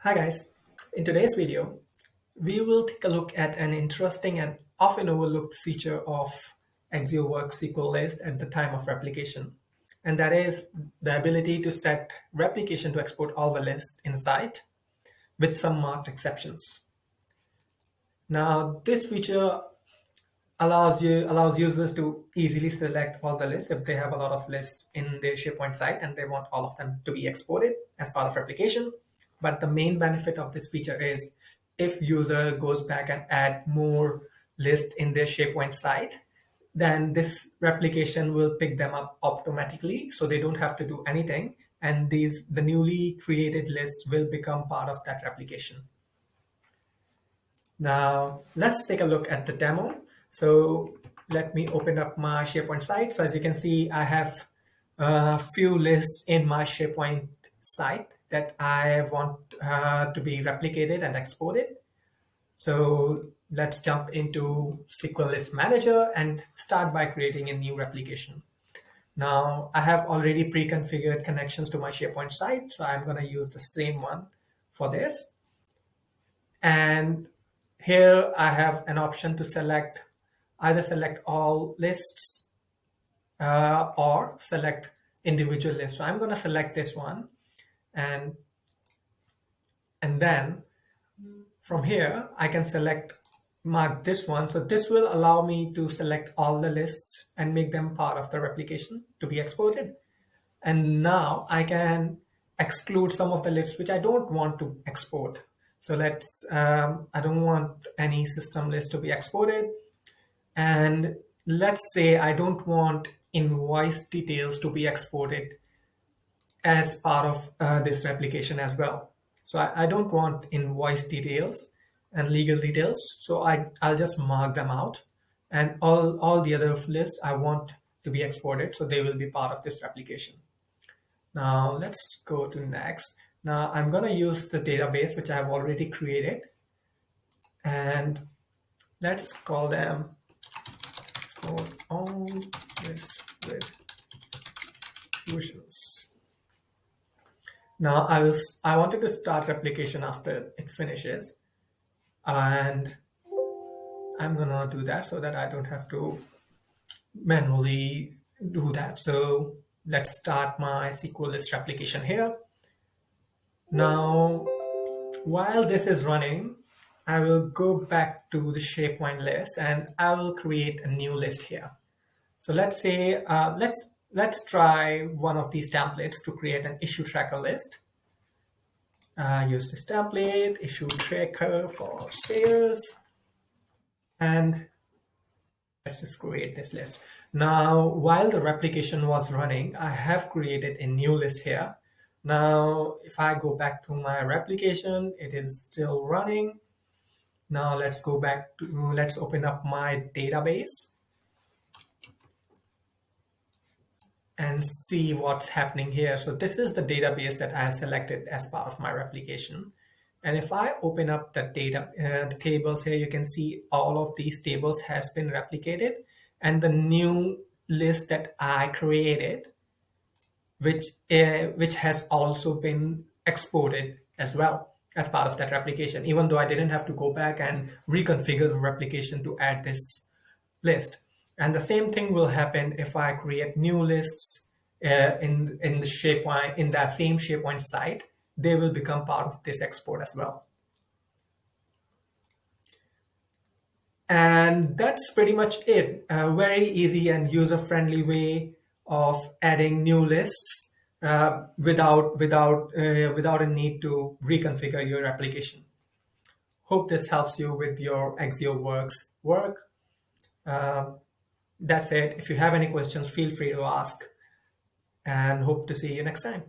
Hi guys, in today's video, we will take a look at an interesting and often overlooked feature of AxioWorks SQL List at the time of replication. And that is the ability to set replication to export all the lists inside with some marked exceptions. Now, this feature allows users to easily select all the lists if they have a lot of lists in their SharePoint site and they want all of them to be exported as part of replication. But the main benefit of this feature is if user goes back and add more lists in their SharePoint site, then this replication will pick them up automatically, so they don't have to do anything, and the newly created lists will become part of that replication. Now, let's take a look at the demo. So let me open up my SharePoint site. So as you can see, I have a few lists in my SharePoint site that I want to be replicated and exported. So let's jump into SQL List Manager and start by creating a new replication. Now, I have already pre-configured connections to my SharePoint site, so I'm going to use the same one for this. And here I have an option to either select all lists or select individual lists. So I'm going to select this one, and then from here I can mark this one. So this will allow me to select all the lists and make them part of the replication to be exported. And now I can exclude some of the lists which I don't want to export. So I don't want any system list to be exported. And let's say I don't want invoice details to be exported as part of this replication as well. So I don't want invoice details and legal details. So I'll just mark them out. And all the other lists I want to be exported, so they will be part of this replication. Now let's go to next. Now I'm going to use the database which I have already created, and let's call them all list with exclusions. Now I wanted to start replication after it finishes, and I'm gonna do that so that I don't have to manually do that. So let's start my SQL list replication here. Now, while this is running, I will go back to the SharePoint list and I will create a new list here. So let's say, let's try one of these templates to create an issue tracker list. Use this template, issue tracker for sales, and let's just create this list. Now, while the replication was running, I have created a new list here. Now, if I go back to my replication, it is still running. Now let's open up my database and see what's happening here. So this is the database that I selected as part of my replication. And if I open up the the tables here, you can see all of these tables has been replicated, and the new list that I created, which has also been exported as well as part of that replication, even though I didn't have to go back and reconfigure the replication to add this list. And the same thing will happen if I create new lists in the SharePoint, in that same SharePoint site. They will become part of this export as well. And that's pretty much it. A very easy and user-friendly way of adding new lists without a need to reconfigure your application. Hope this helps you with your AxioWorks work. That's it. If you have any questions, feel free to ask, and hope to see you next time.